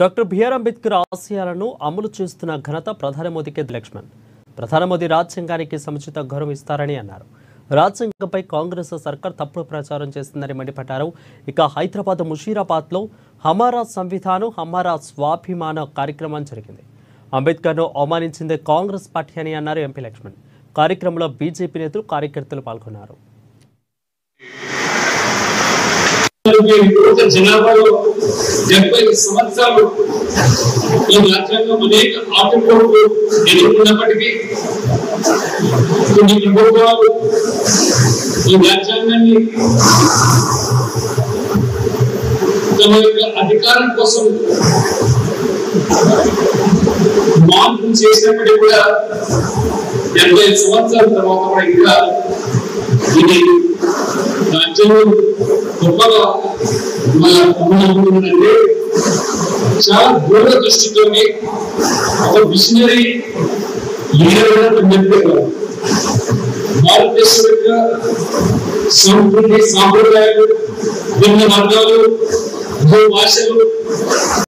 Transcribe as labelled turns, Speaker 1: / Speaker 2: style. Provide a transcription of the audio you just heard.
Speaker 1: Doctor BR Ambedkar ఆశయాలను అమలు చేస్తున్న ఘనత ప్రధాని మోదీకే లక్ష్మణ్. ప్రధాని మోదీ రాజ్యాంగానికి సముచిత గౌరవం ఇస్తారని అన్నారు. రాజ్యాంగంపై కాంగ్రెస్ సర్కార్ తప్పుడు ప్రచారం చేస్తుందని మండిపడ్డారు. ఇక హైదరాబాద్ ముషీరాబాద్లో హమారా సంవిధానం హమారా స్వాభిమాన కార్యక్రమం జరిగింది. అంబేద్కర్ను అవమానించిందే కాంగ్రెస్ పార్టీ అని అన్నారు ఎంపీ లక్ష్మణ్. కార్యక్రమంలో బీజేపీ నేతలు కార్యకర్తలు పాల్గొన్నారు.
Speaker 2: జనాభాలో 70 సంవత్సరాలు ఈ రాజ్యాంగం అనేక ఆటంకాలు ఎదుర్కొన్నప్పటికీ కొన్ని ప్రభుత్వాలు ఈ రాజ్యాంగాన్ని తమ యొక్క అధికారం కోసం మార్పులు చేసినప్పటికీ కూడా 70 సంవత్సరాల తర్వాత కూడా ఇంకా ఇది రాజ్యాంగం గొప్పగా అంటే చాలా దూరదృష్టితోని ఒక మిషనరీ భారతదేశం యొక్క సంస్కృతి సాంప్రదాయాలు భిన్న వర్గాలు భాషలు